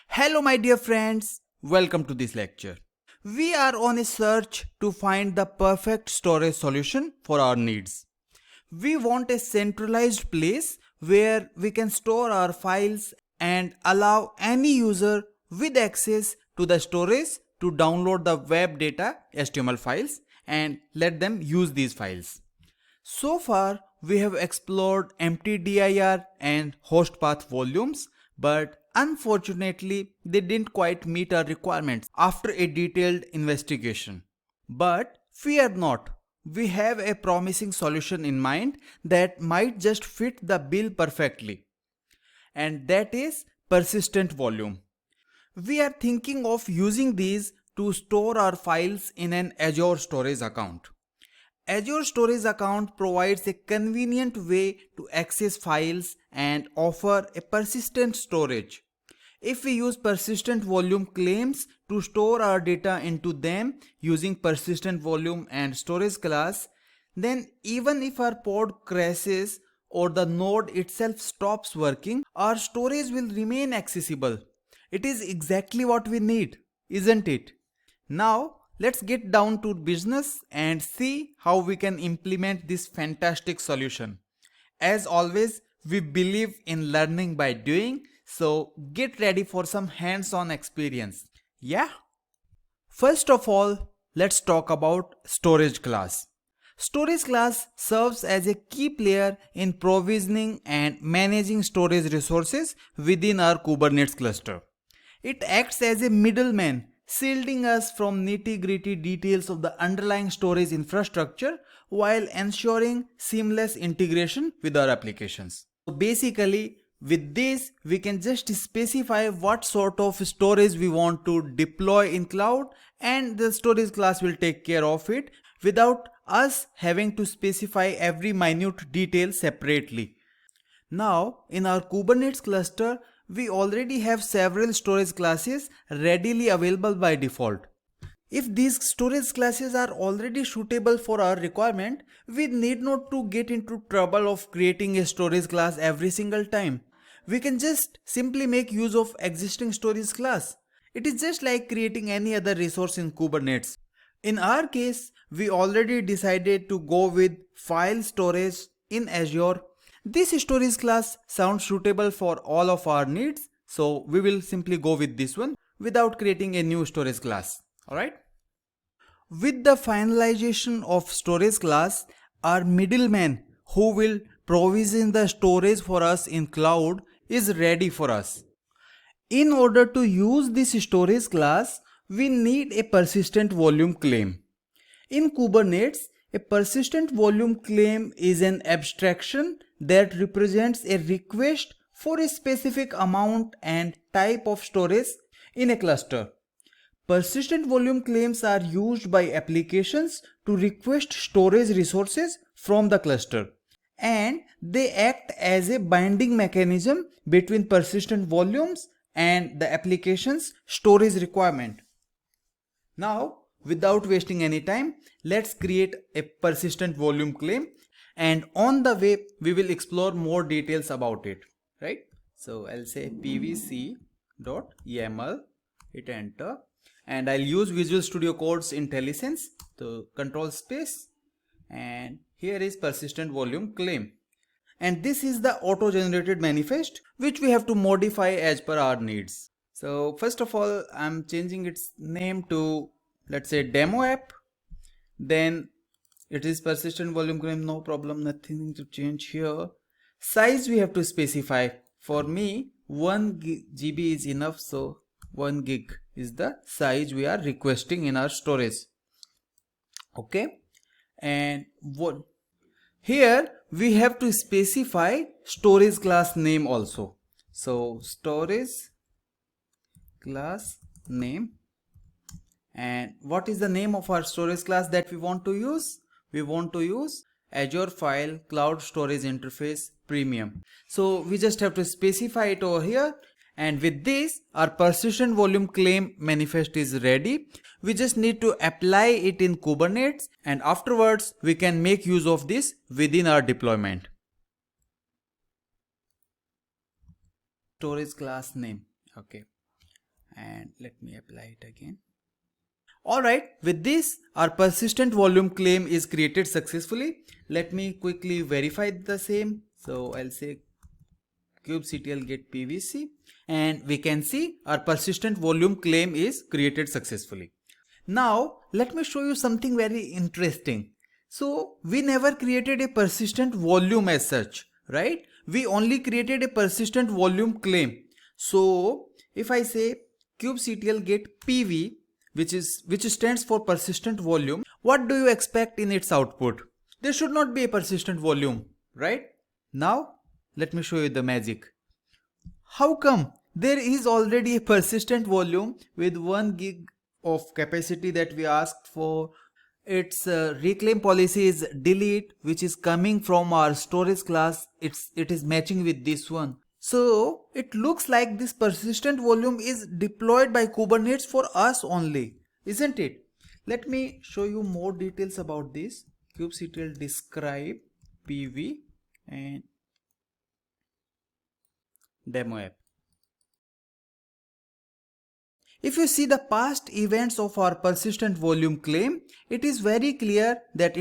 Hello my dear friends, welcome to this lecture. We are on a search to find the perfect storage solution for our needs. We want a centralized place where we can store our files and allow any user with access to the storage to download the web data HTML files and let them use these files. So far, we have explored emptyDir and hostPath volumes, but unfortunately, they didn't quite meet our requirements after a detailed investigation. But fear not, we have a promising solution in mind that might just fit the bill perfectly, and that is persistent volume. We are thinking of using these to store our files in an Azure storage account. Azure Storage Account provides a convenient way to access files and offer a persistent storage. If we use persistent volume claims to store our data into them using persistent volume and storage class, then even if our pod crashes or the node itself stops working, our storage will remain accessible. It is exactly what we need, isn't it? Now, let's get down to business and see how we can implement this fantastic solution. As always, we believe in learning by doing, so get ready for some hands-on experience. Yeah? First of all, let's talk about storage class. Storage class serves as a key player in provisioning and managing storage resources within our Kubernetes cluster. It acts as a middleman, shielding us from nitty-gritty details of the underlying storage infrastructure while ensuring seamless integration with our applications. So basically, with this, we can just specify what sort of storage we want to deploy in cloud, and the storage class will take care of it without us having to specify every minute detail separately. Now, in our Kubernetes cluster, we already have several storage classes readily available by default. If these storage classes are already suitable for our requirement, we need not to get into trouble of creating a storage class every single time. We can just simply make use of existing storage class. It is just like creating any other resource in Kubernetes. In our case, we already decided to go with file storage in Azure. This storage class sounds suitable for all of our needs, so we will simply go with this one without creating a new storage class. Alright? With the finalization of storage class, our middleman who will provision the storage for us in cloud is ready for us. In order to use this storage class, we need a persistent volume claim. In Kubernetes, a persistent volume claim is an abstraction that represents a request for a specific amount and type of storage in a cluster. Persistent volume claims are used by applications to request storage resources from the cluster, and they act as a binding mechanism between persistent volumes and the application's storage requirement. Now, without wasting any time, let's create a persistent volume claim, and on the way we will explore more details about it, right? So I'll say pvc.yaml, hit enter, and I'll use Visual Studio Code's IntelliSense, so control space, and here is persistent volume claim. And this is the auto-generated manifest which we have to modify as per our needs. So first of all, I'm changing its name to, let's say, demo app. Then it is persistent volume claim, no problem, nothing to change here. Size we have to specify. For me, 1 GB is enough, so 1 gig is the size we are requesting in our storage. Okay, and what here we have to specify storage class name also. So storage class name. And what is the name of our storage class that we want to use? We want to use Azure File Cloud Storage Interface Premium. So we just have to specify it over here, and with this our persistent volume claim manifest is ready. We just need to apply it in Kubernetes, and afterwards we can make use of this within our deployment. Storage class name. Okay. and let me apply it again. Alright, with this our persistent volume claim is created successfully. Let me quickly verify the same. So I'll say kubectl get pvc, and we can see our persistent volume claim is created successfully. Now let me show you something very interesting. So we never created a persistent volume as such, right? We only created a persistent volume claim. So if I say kubectl get pv, which stands for persistent volume, what do you expect in its output? There should not be a persistent volume, right? Now let me show you the magic. How come? There is already a persistent volume with 1 gig of capacity that we asked for. Its reclaim policy is delete, which is coming from our storage class. It is matching with this one. So it looks like this persistent volume is deployed by Kubernetes for us only, isn't it? Let me show you more details about this. kubectl describe pv and demo app. If you see the past events of our persistent volume claim, it is very clear that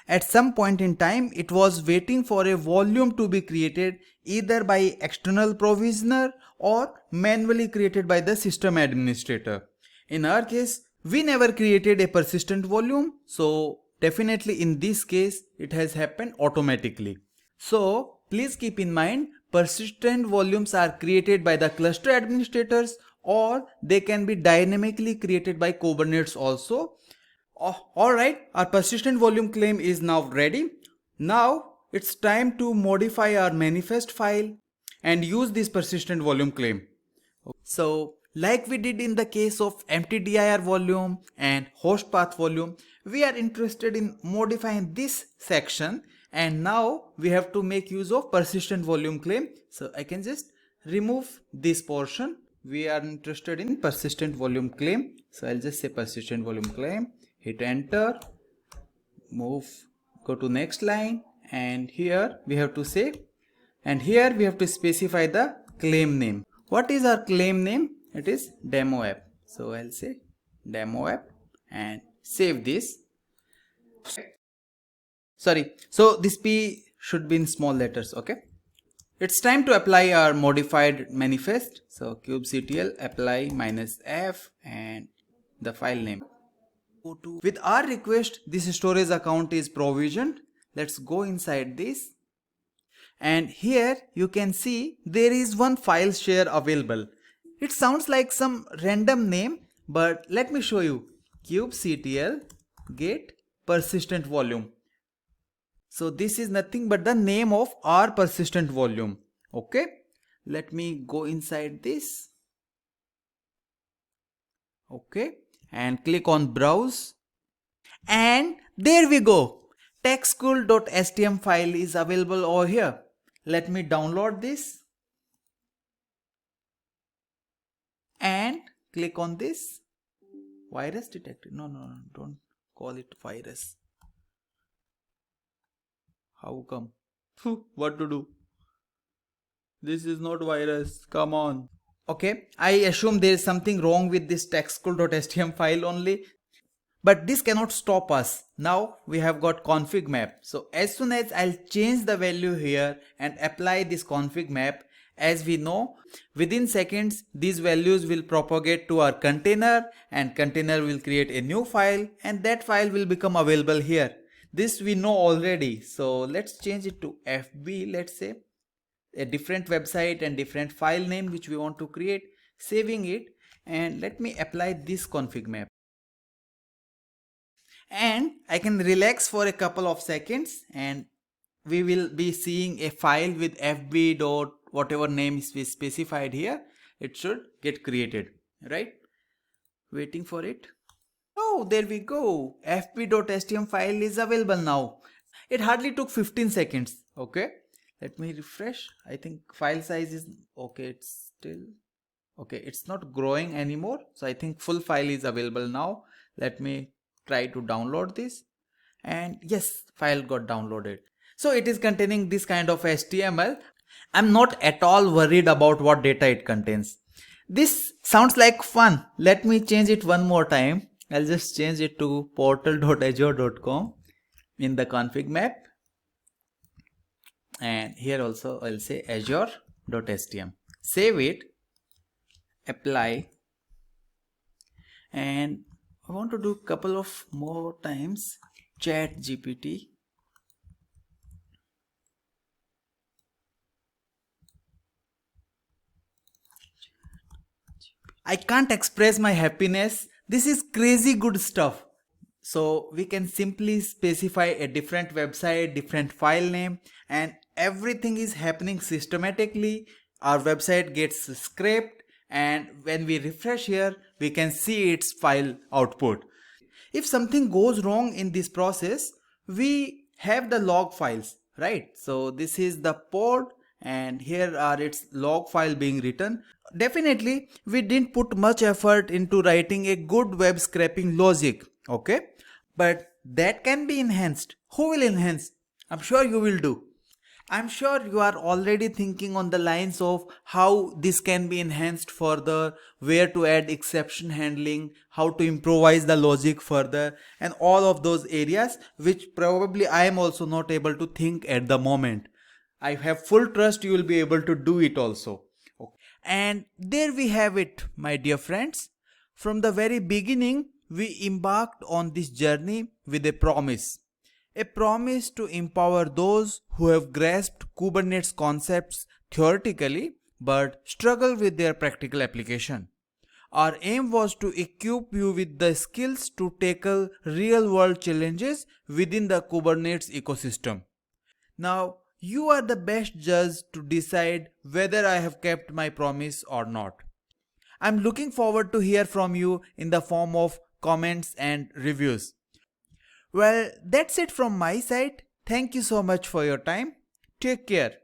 at some point in time it was waiting for a volume to be created either by external provisioner or manually created by the system administrator. In our case, we never created a persistent volume, so definitely in this case it has happened automatically. So please keep in mind, persistent volumes are created by the cluster administrators, or they can be dynamically created by Kubernetes also. Alright, our persistent volume claim is now ready. Now it's time to modify our manifest file and use this persistent volume claim. So like we did in the case of emptyDir volume and hostPath volume, we are interested in modifying this section, and now we have to make use of persistent volume claim. So I can just remove this portion. We are interested in persistent volume claim. So I'll just say persistent volume claim, hit enter, go to next line, and here we have to say, and here we have to specify the claim name. What is our claim name? It is demo app. So I'll say demo app and save this. Sorry, so this P should be in small letters, okay? It's time to apply our modified manifest. So kubectl apply -f and the file name. With our request, this storage account is provisioned. Let's go inside this. And here you can see there is one file share available. It sounds like some random name, but let me show you. kubectl get persistent volume. So this is nothing but the name of our persistent volume. Okay, let me go inside this. Okay, and click on browse, and there we go. textcool.htm file is available over here. Let me download this and click on this. Virus detected. No, don't call it virus. How come? What to do? This is not virus. Come on. Okay, I assume there is something wrong with this textcool.htm file only. But this cannot stop us. Now we have got ConfigMap. So as soon as I'll change the value here and apply this ConfigMap, as we know, within seconds these values will propagate to our container, and container will create a new file, and that file will become available here. This we know already. So let's change it to FB, let's say, a different website and different file name which we want to create, saving it, and let me apply this ConfigMap. And I can relax for a couple of seconds, and we will be seeing a file with fb dot whatever name is specified here. It should get created, right? Waiting for it. Oh, there we go. fb.htm file is available now. It hardly took 15 seconds. Okay, let me refresh. I think file size is okay. It's still okay. It's not growing anymore. So I think full file is available now. Let me try to download this, and yes, file got downloaded. So it is containing this kind of HTML. I'm not at all worried about what data it contains. This sounds like fun. Let me change it one more time. I'll just change it to portal.azure.com in the config map. And here also I'll say azure.htm. Save it, apply, and I want to do a couple of more times. Chat GPT. I can't express my happiness. This is crazy good stuff. So we can simply specify a different website, different file name, and everything is happening systematically. Our website gets scraped, and when we refresh here, we can see its file output. If something goes wrong in this process, we have the log files, right? So this is the pod, and here are its log file being written. Definitely, we didn't put much effort into writing a good web scraping logic, okay? But that can be enhanced. Who will enhance? I'm sure you will do. I'm sure you are already thinking on the lines of how this can be enhanced further, where to add exception handling, how to improvise the logic further, and all of those areas which probably I am also not able to think at the moment. I have full trust you will be able to do it also. And there we have it, my dear friends. From the very beginning, we embarked on this journey with a promise. A promise to empower those who have grasped Kubernetes concepts theoretically but struggle with their practical application. Our aim was to equip you with the skills to tackle real-world challenges within the Kubernetes ecosystem. Now, you are the best judge to decide whether I have kept my promise or not. I'm looking forward to hear from you in the form of comments and reviews. Well, that's it from my side. Thank you so much for your time. Take care.